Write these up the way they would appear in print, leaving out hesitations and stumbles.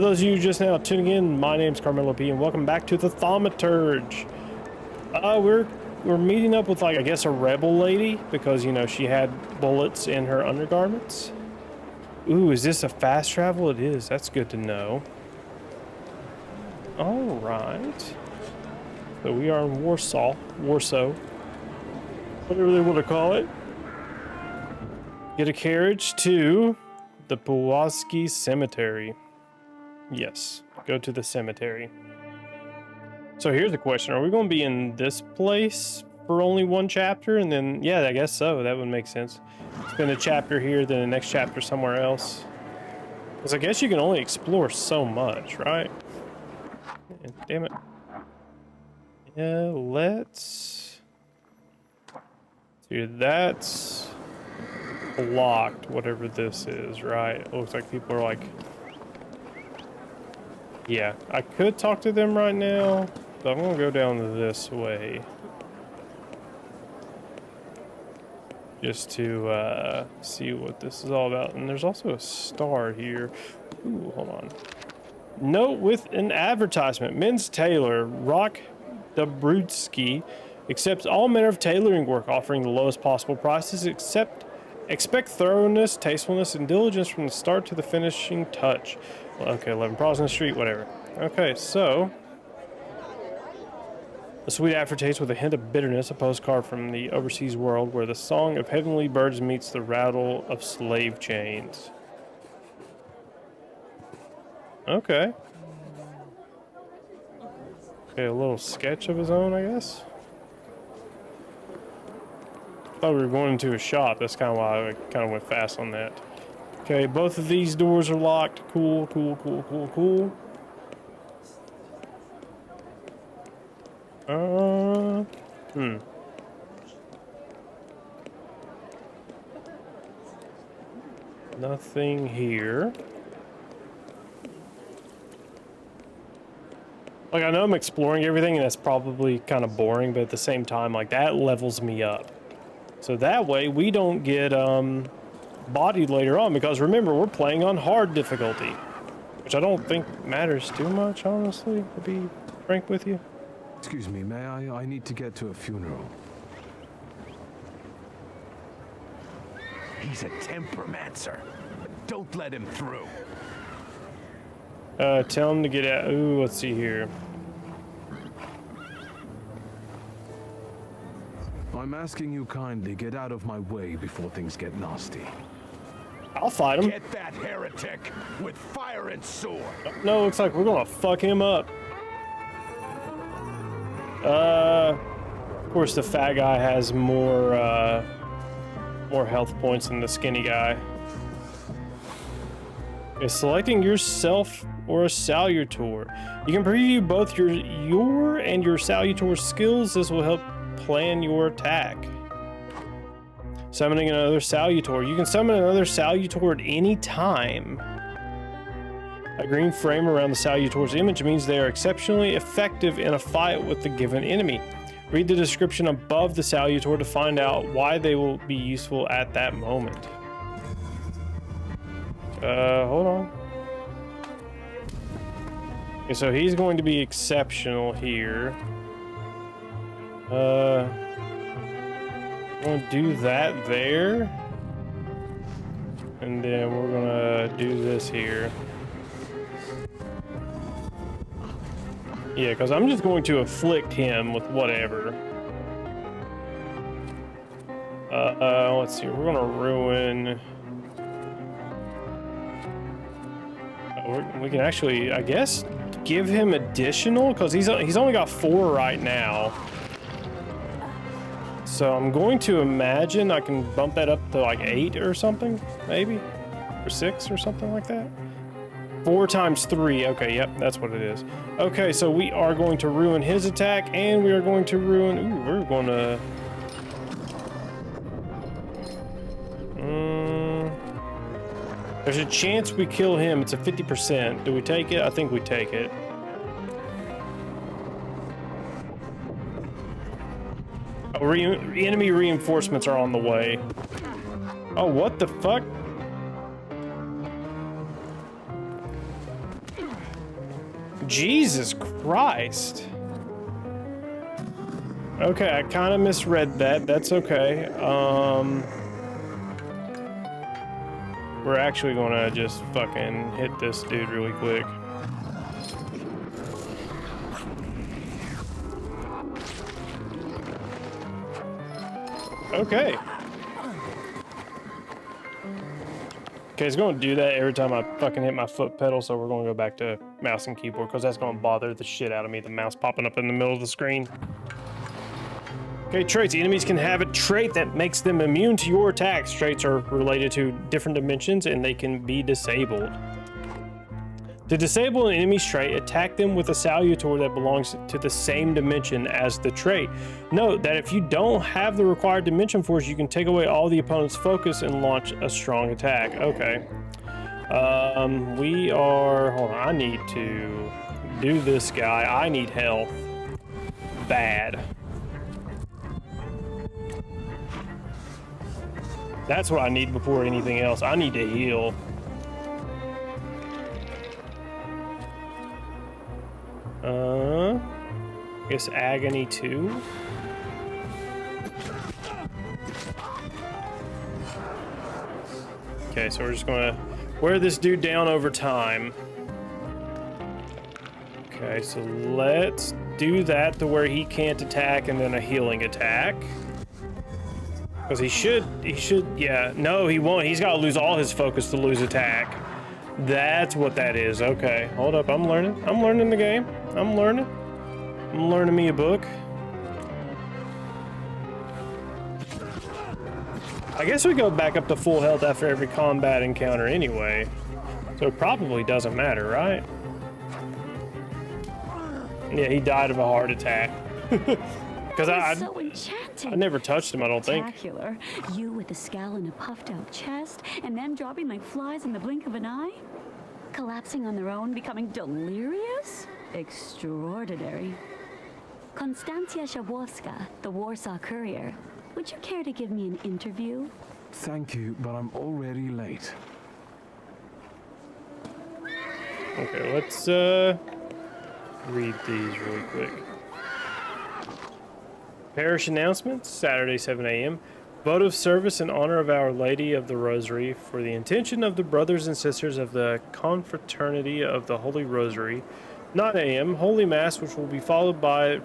those of you just now tuning in, my name's CarmelOP, and welcome back to the Thaumaturge. We're meeting up with, like, I guess a rebel lady, because, you know, she had bullets in her undergarments. Ooh, is this a fast travel? It is. That's good to know. All right. So we are in Warsaw, whatever they want to call it. Get a carriage to the Pulaski Cemetery. Yes, go to the cemetery. So here's the question. Are we going to be in this place for only one chapter? And then, yeah, I guess so. That would make sense. Spend a chapter here, then the next chapter somewhere else. Because I guess you can only explore so much, right? Damn it. Yeah, let's... Dude, that's blocked, whatever this is, right? It looks like people are like... Yeah, I could talk to them right now, but I'm gonna go down this way. Just to see what this is all about. And there's also a star here. Ooh, hold on. Note with an advertisement. Men's tailor, Rock Dabrudsky, accepts all manner of tailoring work, offering the lowest possible prices, expect thoroughness, tastefulness, and diligence from the start to the finishing touch. Well, okay, 11 Prosman Street, whatever. Okay, so... A sweet aftertaste with a hint of bitterness, a postcard from the overseas world where the song of heavenly birds meets the rattle of slave chains. Okay. Okay, a little sketch of his own, I guess. Thought we were going into a shop. That's kind of why I kind of went fast on that. Okay, both of these doors are locked. Cool, cool, cool, cool, cool. Nothing here. Like, I know I'm exploring everything, and that's probably kind of boring, but at the same time, like, that levels me up. So that way, we don't get, bodied later on, because remember, we're playing on hard difficulty. Which I don't think matters too much, honestly, to be frank with you. Excuse me, may I? I need to get to a funeral. He's a tempermancer. Don't let him through. Tell him to get out. Ooh, let's see here. I'm asking you kindly, get out of my way before things get nasty. I'll fight him. Get that heretic with fire and sword. No, looks like we're gonna fuck him up. Of course the fat guy has more health points than the skinny guy. Okay, selecting yourself or a salutor. You can preview both your and your salutor skills. This will help plan your attack. Summoning another salutor. You can summon another salutor at any time. A green frame around the salutor's image means they are exceptionally effective in a fight with the given enemy. Read the description above the salutor to find out why they will be useful at that moment. Hold on. Okay, so he's going to be exceptional here. I'm gonna do that there. And then we're gonna do this here. Yeah, because I'm just going to afflict him with whatever. Let's see. We're gonna ruin. We can actually, I guess, give him additional because he's only got 4 right now. So I'm going to imagine I can bump that up to like 8 or something, maybe, or 6 or something like that. 4 times 3. Okay, yep, that's what it is. Okay, so we are going to ruin his attack, and we are going to ruin... Ooh, we're going to... There's a chance we kill him. It's a 50%. Do we take it? I think we take it. Oh, enemy reinforcements are on the way. Oh, what the fuck? Jesus Christ. Okay, I kind of misread that. That's okay. We're actually gonna just fucking hit this dude really quick. Okay. Okay, it's gonna do that every time I fucking hit my foot pedal, so we're gonna go back to mouse and keyboard, because that's gonna bother the shit out of me, the mouse popping up in the middle of the screen. Okay, traits. Enemies can have a trait that makes them immune to your attacks. Traits are related to different dimensions, and they can be disabled. To disable an enemy's trait, attack them with a salutor that belongs to the same dimension as the trait. Note that if you don't have the required dimension force, you can take away all the opponent's focus and launch a strong attack. Okay. We are... Hold on, I need to do this guy. I need health. Bad. That's what I need before anything else. I need to heal. I guess Agony 2. Okay, so we're just gonna wear this dude down over time. Okay, so let's do that to where he can't attack and then a healing attack. Because he should, yeah. No, he won't. He's got to lose all his focus to lose attack. That's what that is. Okay, hold up. I'm learning. I'm learning the game. I'm learning me a book. I guess we go back up to full health after every combat encounter anyway. So it probably doesn't matter, right? Yeah, he died of a heart attack. Because so enchanting. I never touched him, I don't think. Spectacular. You with a scowl and a puffed out chest, and them dropping like flies in the blink of an eye? Collapsing on their own, becoming delirious? Extraordinary. Konstancja Szabłowska, the Warsaw Courier. Would you care to give me an interview? Thank you, but I'm already late. Okay, let's read these really quick. Parish announcements, Saturday 7 a.m. Vote of service in honor of Our Lady of the Rosary for the intention of the brothers and sisters of the Confraternity of the Holy Rosary. 9 a.m. Holy Mass, which will be followed by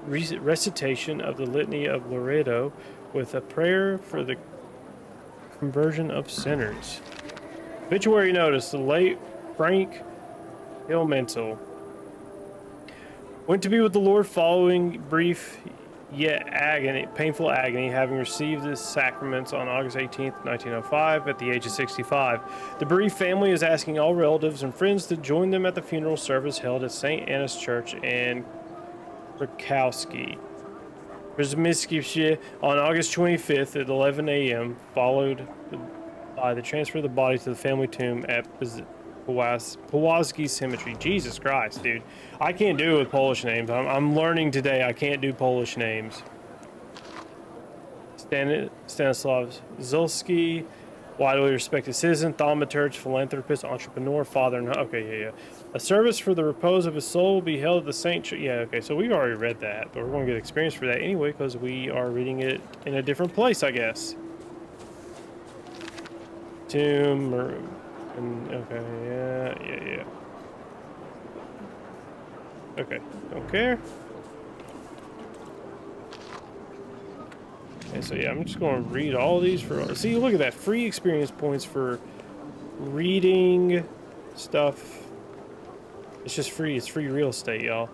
recitation of the Litany of Loreto with a prayer for the conversion of sinners. Obituary notice, the late Frank Hillmental went to be with the Lord following brief yet painful agony, having received the sacraments on August 18th, 1905, at the age of 65. The bereaved family is asking all relatives and friends to join them at the funeral service held at St. Anna's Church in Krakowski. On August 25th at 11 a.m., followed by the transfer of the body to the family tomb at Puławski Cemetery. Jesus Christ, dude. I can't do it with Polish names. I'm learning today I can't do Polish names. Stanislav Zulski, widely respected citizen, thaumaturge, philanthropist, entrepreneur, father, and... Okay, yeah. A service for the repose of his soul will be held at the St. Church. Yeah, okay, so we've already read that, but we're going to get experience for that anyway because we are reading it in a different place, I guess. Tomb... Okay, yeah. Okay, don't care. Okay, so yeah, I'm just going to read all these for... See, look at that. Free experience points for reading stuff. It's just free. It's free real estate, y'all.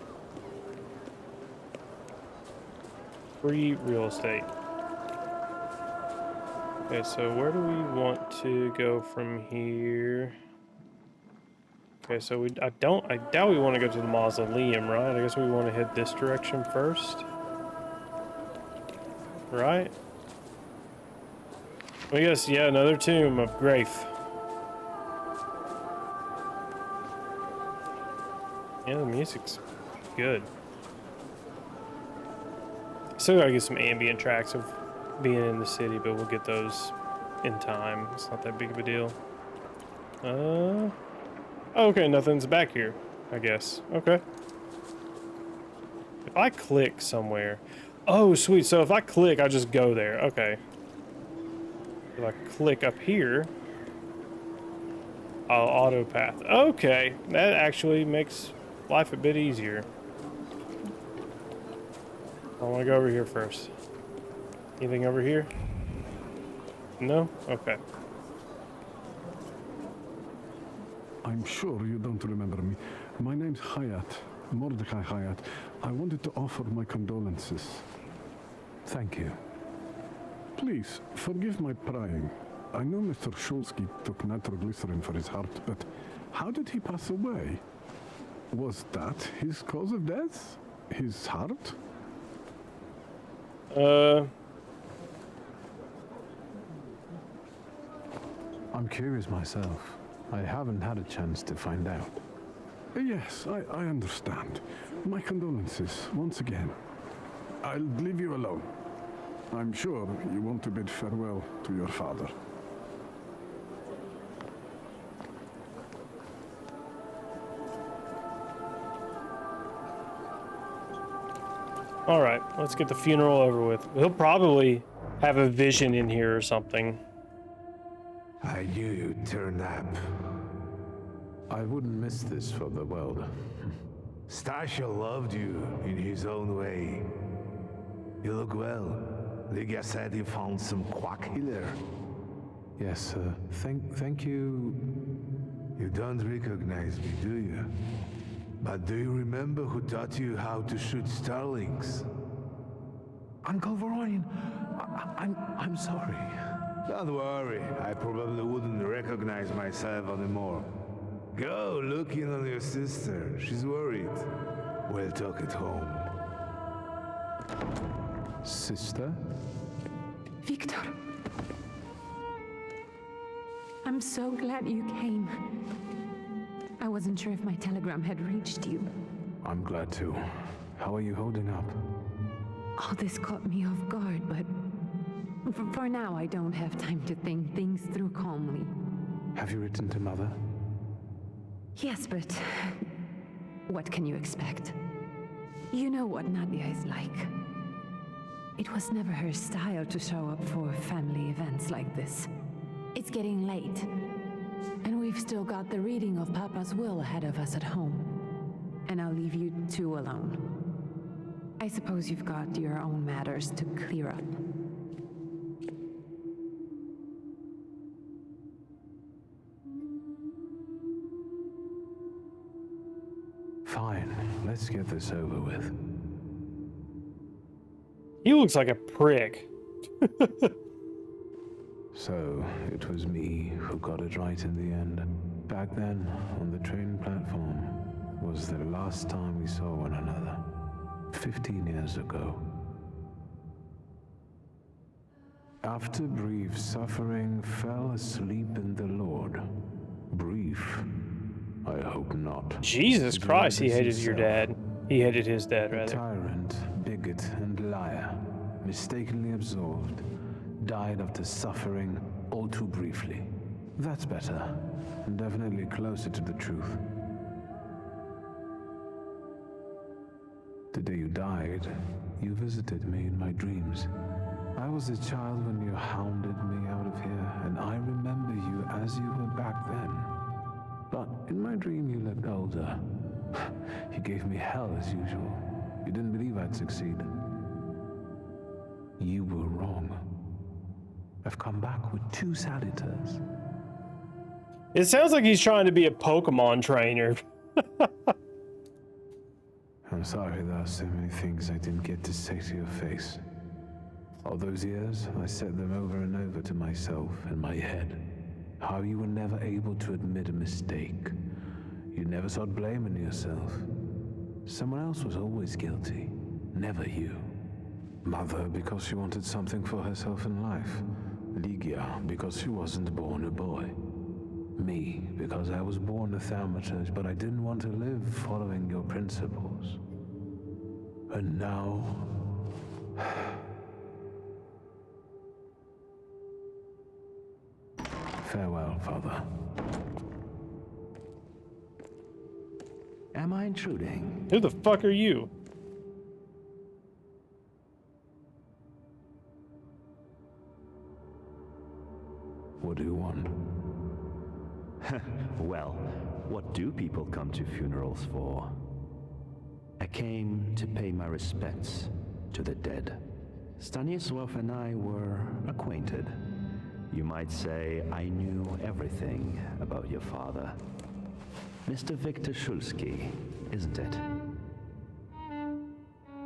Free real estate. Okay, so where do we want to go from here? Okay, so I doubt we want to go to the mausoleum, right? I guess we want to head this direction first. Right? Well, yes, yeah, another tomb of Grafe. Yeah, the music's good. Still gotta get some ambient tracks of being in the city, but we'll get those in time. It's not that big of a deal. Oh, okay, nothing's back here. I guess. Okay. If I click somewhere... Oh, sweet. So if I click, I just go there. Okay. If I click up here, I'll auto path. Okay. That actually makes life a bit easier. I want to go over here first. Anything over here? No? Okay. I'm sure you don't remember me. My name's Hayat, Mordecai Hayat. I wanted to offer my condolences. Thank you. Please, forgive my prying. I know Mr. Shulsky took nitroglycerin for his heart, but how did he pass away? Was that his cause of death? His heart? I'm curious myself. I haven't had a chance to find out. Yes, I understand. My condolences, once again. I'll leave you alone. I'm sure you want to bid farewell to your father. Alright, let's get the funeral over with. He'll probably have a vision in here or something. I knew you'd turn up. I wouldn't miss this for the world. Stasha loved you in his own way. You look well. Ligia said he found some quack healer. Yes, sir. Thank you. You don't recognize me, do you? But do you remember who taught you how to shoot starlings? Uncle Veronin, I'm sorry. Don't worry, I probably wouldn't recognize myself anymore. Go look in on your sister. She's worried. We'll talk at home. Sister? Victor. I'm so glad you came. I wasn't sure if my telegram had reached you. I'm glad too. How are you holding up? All this caught me off guard, but for now I don't have time to think things through calmly. Have you written to Mother? Yes, but what can you expect? You know what Nadia is like. It was never her style to show up for family events like this. It's getting late, and we've still got the reading of Papa's will ahead of us at home. And I'll leave you two alone. I suppose you've got your own matters to clear up. Fine, let's get this over with. He looks like a prick. So, it was me who got it right in the end. Back then, on the train platform, was the last time we saw one another. 15 years ago. After brief suffering, fell asleep in the Lord. Brief? I hope not. Jesus Christ, he hated your dad. He hated his dad, A rather. tyrant, bigot, and liar, mistakenly absolved, died after suffering all too briefly. That's better, and definitely closer to the truth. The day you died, you visited me in my dreams. I was a child when you hounded me out of here, and I remember you as you were back then. But in my dream you looked older. You gave me hell as usual. You didn't believe I'd succeed. You were wrong. I've come back with 2 saluters. It sounds like he's trying to be a Pokemon trainer. I'm sorry there are so many things I didn't get to say to your face. All those years, I said them over and over to myself in my head. How you were never able to admit a mistake. You never sought blame in yourself. Someone else was always guilty, never you. Mother, because she wanted something for herself in life. Ligia, because she wasn't born a boy. Me, because I was born a Thaumaturge, but I didn't want to live following your principles. And now... Farewell, Father. Am I intruding? Who the fuck are you? What do you want? Well, what do people come to funerals for? I came to pay my respects to the dead. Stanisław and I were acquainted. You might say I knew everything about your father. Mr. Victor Szulski, isn't it?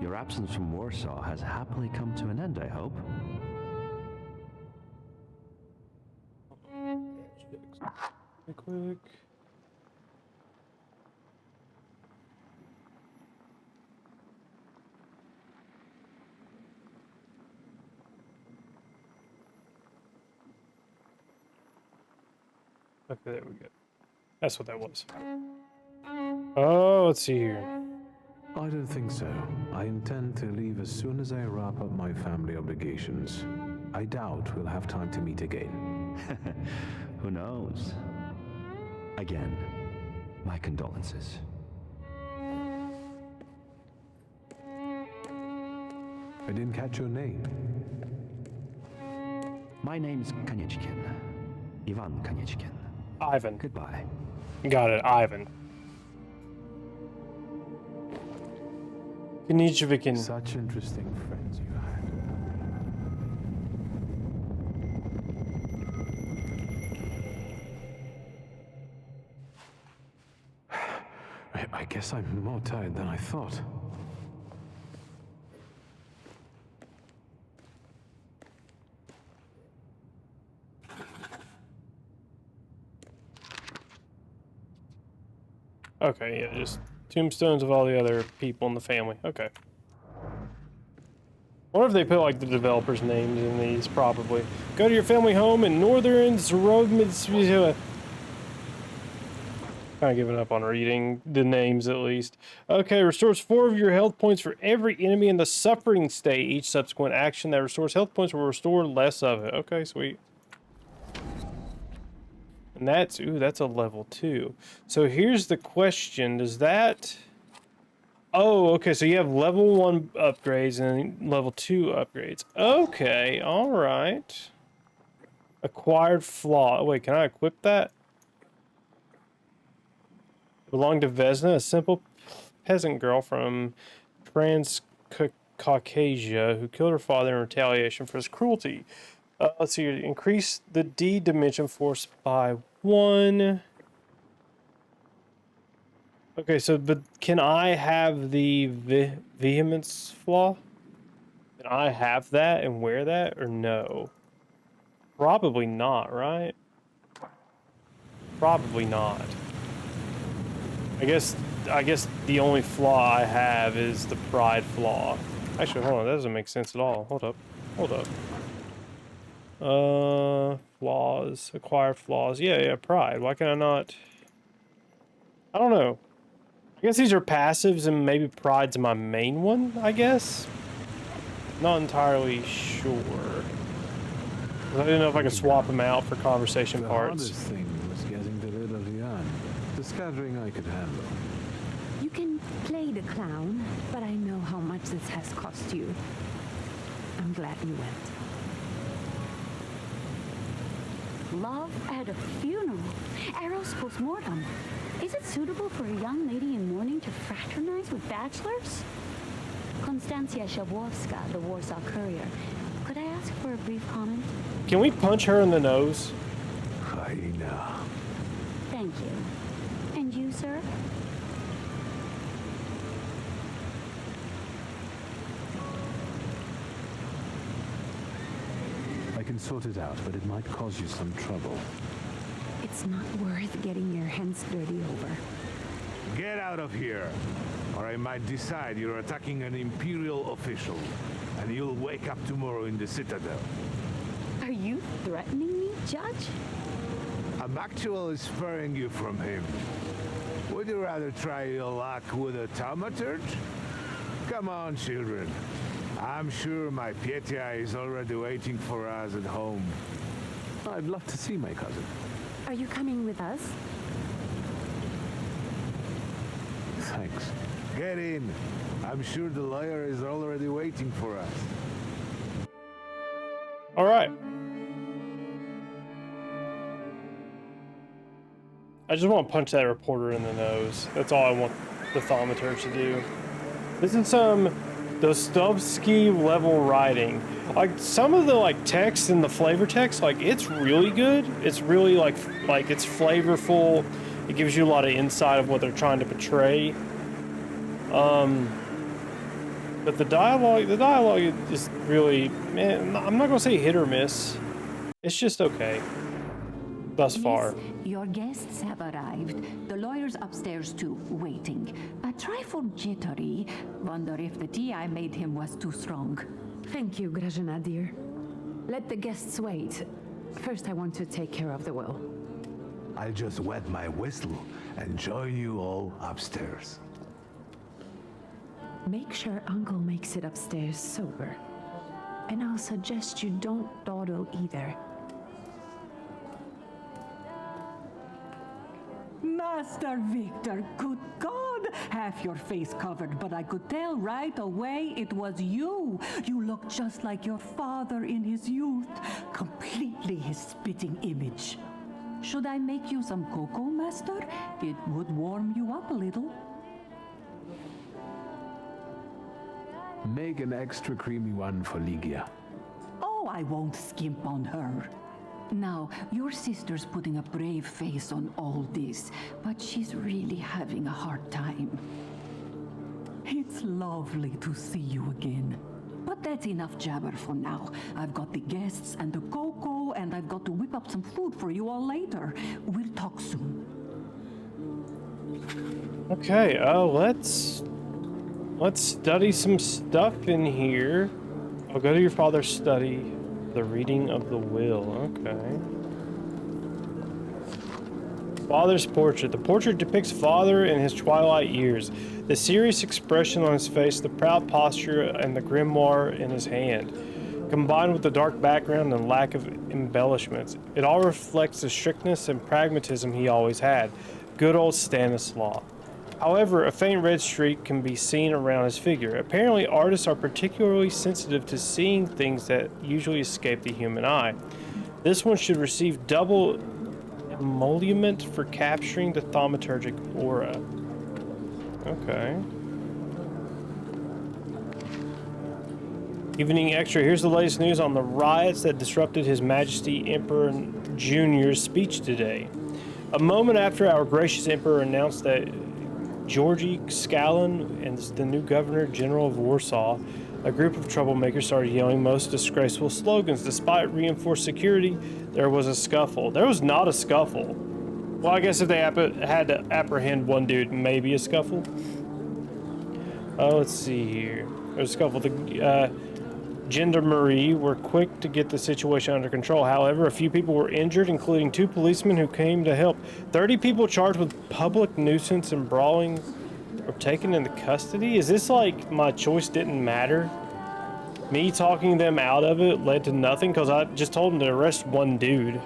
Your absence from Warsaw has happily come to an end, I hope. Quick. Okay, there we go. That's what that was. Oh, let's see here. I don't think so. I intend to leave as soon as I wrap up my family obligations. I doubt we'll have time to meet again. Who knows? Again, my condolences. I didn't catch your name. My name's Kanieczkin. Ivan Kanieczkin. Ivan. Goodbye. Got it, Ivan. Kanieczkin. Such interesting friends you had. I guess I'm more tired than I thought. Okay, yeah, just tombstones of all the other people in the family. Okay. I wonder if they put like the developers' names in these, probably. Go to your family home in northern Zrodmitsvia. Kind of giving up on reading the names at least. Okay, restores 4 of your health points for every enemy in the suffering state. Each subsequent action that restores health points will restore less of it. Okay, sweet. And that's, ooh, that's a level 2. So here's the question, does that... Oh, okay, so you have level 1 upgrades and level 2 upgrades. Okay, alright. Acquired flaw. Wait, can I equip that? Belonged to Vesna, a simple peasant girl from Transcaucasia who killed her father in retaliation for his cruelty. Let's see, increase the D dimension force by 1. Okay, so, but can I have the vehemence flaw? Can I have that and wear that, or no? Probably not, right? Probably not. I guess the only flaw I have is the pride flaw. Actually, hold on, that doesn't make sense at all. Hold up. Flaws, acquire flaws. Yeah, pride. Why can I not? I don't know. I guess these are passives and maybe pride's my main one, I guess. Not entirely sure. I didn't know if I could swap them out for conversation The parts. hardest thing was getting rid of the urn. The scattering I could handle. You can play the clown, but I know how much this has cost you. I'm glad you went. Love at a funeral. Eros postmortem. Is it suitable for a young lady in mourning to fraternize with bachelors? Konstancja Szabłowska, the Warsaw Courier. Could I ask for a brief comment? Can we punch her in the nose? Hyena. Thank you. And you, sir? I can sort it out, but it might cause you some trouble. It's not worth getting your hands dirty over. Get out of here, or I might decide you're attacking an Imperial official, and you'll wake up tomorrow in the Citadel. Are you threatening me, Judge? I'm actually sparing you from him. Would you rather try your luck with a Thaumaturge? Come on, children. I'm sure my Petya is already waiting for us at home. I'd love to see my cousin. Are you coming with us? Thanks. Get in. I'm sure the lawyer is already waiting for us. All right. I just want to punch that reporter in the nose. That's all I want the Thaumaturge to do. This is some Dostoevsky level writing. Like some of the like text and the flavor text, like it's really good. It's really like it's flavorful. It gives you a lot of insight of what they're trying to portray. But the dialogue is really, man, I'm not gonna say hit or miss. It's just okay. Thus far. Yes, your guests have arrived. The lawyer's upstairs too, waiting. A trifle jittery. Wonder if the tea I made him was too strong. Thank you, Grażyna, dear. Let the guests wait. First, I want to take care of the will. I'll just wet my whistle and join you all upstairs. Make sure Uncle makes it upstairs sober. And I'll suggest you don't dawdle either. Master Victor, good God! Half your face covered, but I could tell right away it was you. You look just like your father in his youth. Completely his spitting image. Should I make you some cocoa, Master? It would warm you up a little. Make an extra creamy one for Ligia. Oh, I won't skimp on her. Now, your sister's putting a brave face on all this, but she's really having a hard time. It's lovely to see you again. But that's enough jabber for now. I've got the guests and the cocoa, and I've got to whip up some food for you all later. We'll talk soon. Okay, let's study some stuff in here. I'll go to your father's study. The reading of the will. Okay. Father's portrait. The portrait depicts father in his twilight years. The serious expression on his face, the proud posture, and the grimoire in his hand, combined with the dark background and lack of embellishments. It all reflects the strictness and pragmatism he always had. Good old Stanislaw. However, a faint red streak can be seen around his figure. Apparently, artists are particularly sensitive to seeing things that usually escape the human eye. This one should receive double emolument for capturing the thaumaturgic aura. Okay. Evening Extra. Here's the latest news on the riots that disrupted His Majesty Emperor Jr.'s speech today. A moment after our gracious Emperor announced that Georgi Scalin is the new Governor General of Warsaw, a group of troublemakers started yelling most disgraceful slogans. Despite reinforced security, there was a scuffle. There was not a scuffle. Well, I guess if they had to apprehend one dude, maybe a scuffle. Let's see here. There's a scuffle. The gendarmerie were quick to get the situation under control. However, a few people were injured, including 2 policemen who came to help. 30 people charged with public nuisance and brawling were taken into custody. Is this like my choice didn't matter? Me talking them out of it led to nothing because I just told them to arrest one dude.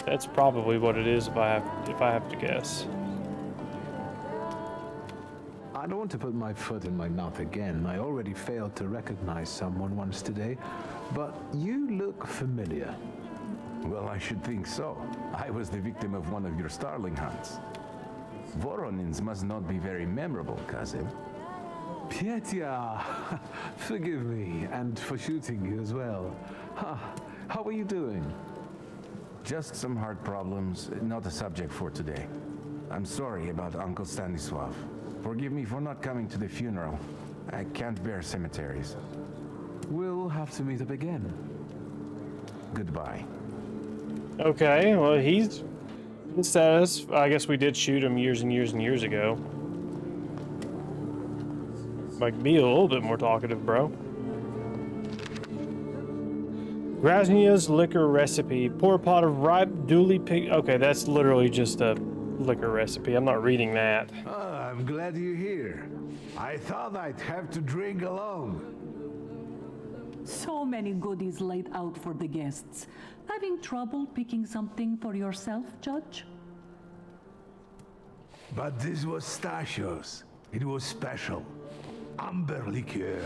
That's probably what it is if I have to guess. I don't want to put my foot in my mouth again. I already failed to recognize someone once today, but you look familiar. Well, I should think so. I was the victim of one of your starling hunts. Voronins must not be very memorable, cousin. Pietia, forgive me, and for shooting you as well. How are you doing? Just some heart problems, not a subject for today. I'm sorry about Uncle Stanislav. Forgive me for not coming to the funeral. I can't bear cemeteries. We'll have to meet up again. Goodbye. Okay, well, he's in status. I guess we did shoot him years and years and years ago. Might be a little bit more talkative, bro. Grasnia's liquor recipe. Pour a pot of ripe, duly picked... Okay, that's literally just a liquor recipe. I'm not reading that. I'm glad you're here. I thought I'd have to drink alone. So many goodies laid out for the guests. Having trouble picking something for yourself, Judge? But this was Stashio's. It was special. Amber liqueur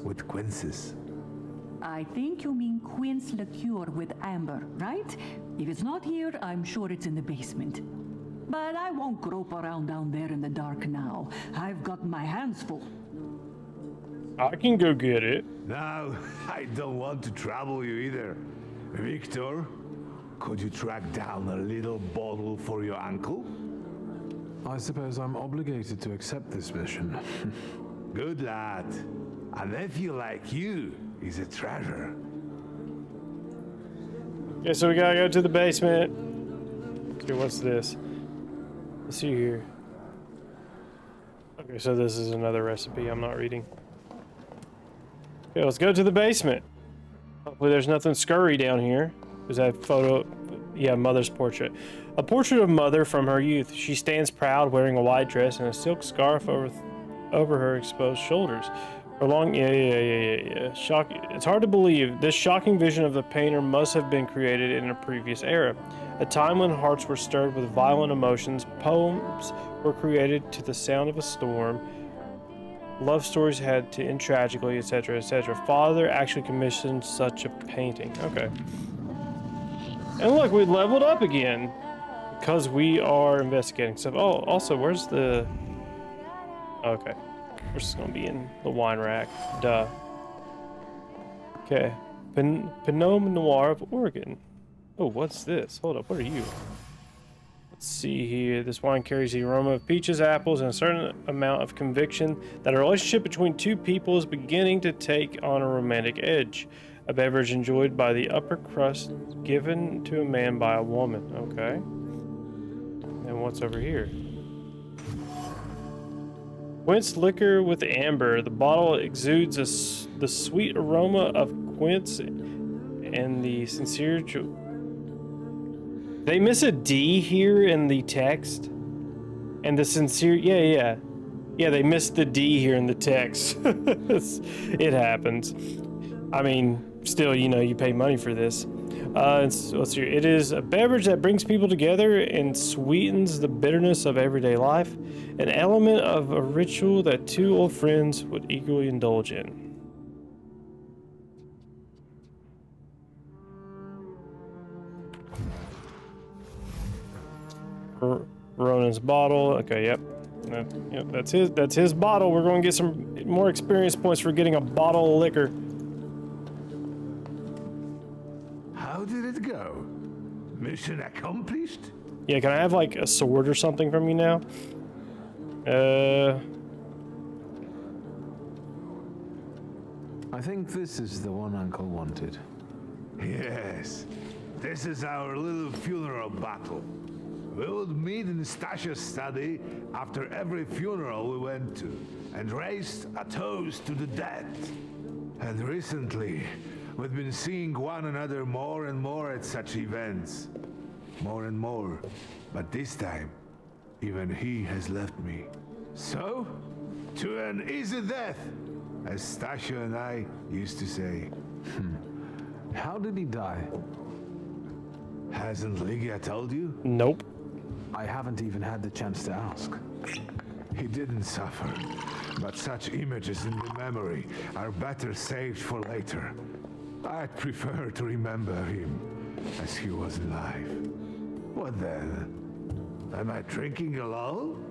with quinces. I think you mean quince liqueur with amber, right? If it's not here, I'm sure it's in the basement. But I won't grope around down there in the dark now. I've got my hands full. I can go get it. Now, I don't want to trouble you either. Victor, could you track down a little bottle for your uncle? I suppose I'm obligated to accept this mission. Good lad. A nephew like you is a treasure. Okay, so we gotta go to the basement. Okay, what's this? Let's see here. Okay, so this is another recipe I'm not reading. Okay, let's go to the basement. Hopefully there's nothing scurry down here. Is that photo? Yeah, mother's portrait. A portrait of mother from her youth. She stands proud, wearing a white dress and a silk scarf over her exposed shoulders. Her long, yeah. It's hard to believe. This shocking vision of the painter must have been created in a previous era. A time when hearts were stirred with violent emotions, poems were created to the sound of a storm, love stories had to end tragically, etc., etc. Father actually commissioned such a painting. Okay. And look, we leveled up again because we are investigating stuff. Oh, also, where's the... Okay. We're just gonna be in the wine rack. Duh. Okay. Pinot Noir of Oregon. Oh, what's this? Hold up, what are you? Let's see here. This wine carries the aroma of peaches, apples, and a certain amount of conviction that a relationship between two people is beginning to take on a romantic edge. A beverage enjoyed by the upper crust, given to a man by a woman. Okay. And what's over here? Quince liquor with amber. The bottle exudes the sweet aroma of quince and the sincere joy. They miss a D here in the text. And the sincere, yeah, they missed the D here in the text. It happens. I mean, still, you know, you pay money for this. Let's see. It is a beverage that brings people together and sweetens the bitterness of everyday life. An element of a ritual that two old friends would eagerly indulge in. Ronan's bottle. Okay, yep. Yep, that's his bottle. We're going to get some more experience points for getting a bottle of liquor. How did it go? Mission accomplished? Yeah, can I have like a sword or something from you now? I think this is the one Uncle wanted. Yes. This is our little funeral battle. We would meet in Stasha's study after every funeral we went to and raised a toast to the dead. And recently, we've been seeing one another more and more at such events. More and more. But this time, even he has left me. So, to an easy death, as Stasha and I used to say. How did he die? Hasn't Lygia told you? Nope. I haven't even had the chance to ask. He didn't suffer, but such images in the memory are better saved for later. I'd prefer to remember him as he was alive. What then? Am I drinking alone?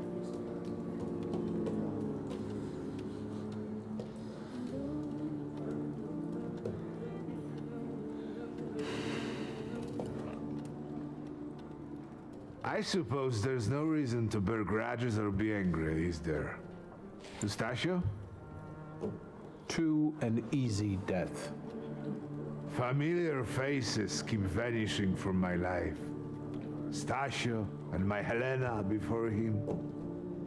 I suppose there's no reason to bear grudges or be angry, is there? Eustachio? To an easy death. Familiar faces keep vanishing from my life. Stasio and my Helena before him.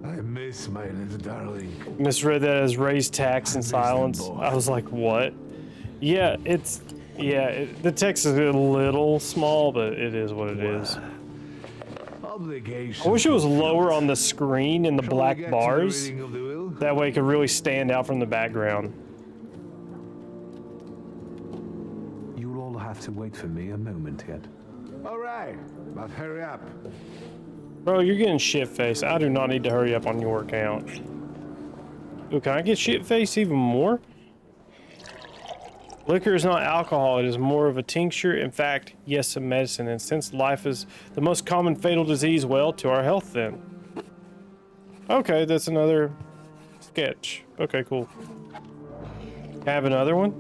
I miss my little darling. Misread that as raised tax and silence. I was like, what? Yeah, the text is a little small, but it is what it is. I wish it was lower on the screen in the black bars. That way it could really stand out from the background. You'll all have to wait for me a moment yet. All right, but hurry up. Bro, you're getting shit-faced. I do not need to hurry up on your account. Ooh, can I get shit-faced even more? Liquor is not alcohol, it is more of a tincture. In fact, yes, a medicine. And since life is the most common fatal disease, well, to our health then. Okay, that's another sketch. Okay, cool. Can I have another one?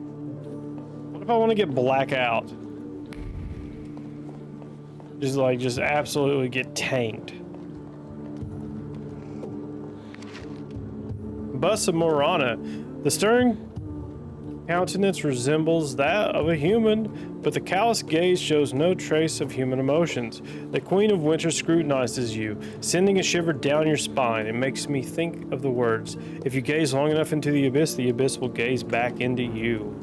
What if I want to get blackout? Just absolutely get tanked. Bus of Morana. The stern countenance resembles that of a human, but the callous gaze shows no trace of human emotions. The Queen of Winter scrutinizes you, sending a shiver down your spine. It makes me think of the words, if you gaze long enough into the abyss will gaze back into you.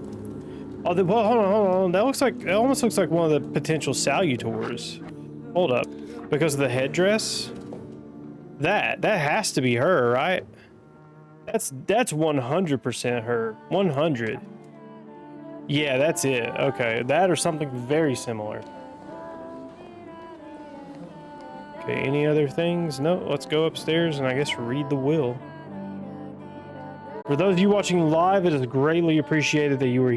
Oh, well, hold on. That almost looks like one of the potential salutors. Hold up. Because of the headdress? That has to be her, right? That's 100% her. 100. Yeah, that's it. Okay, that or something very similar. Okay, any other things? No, let's go upstairs and I guess read the will. For those of you watching live, it is greatly appreciated that you were here.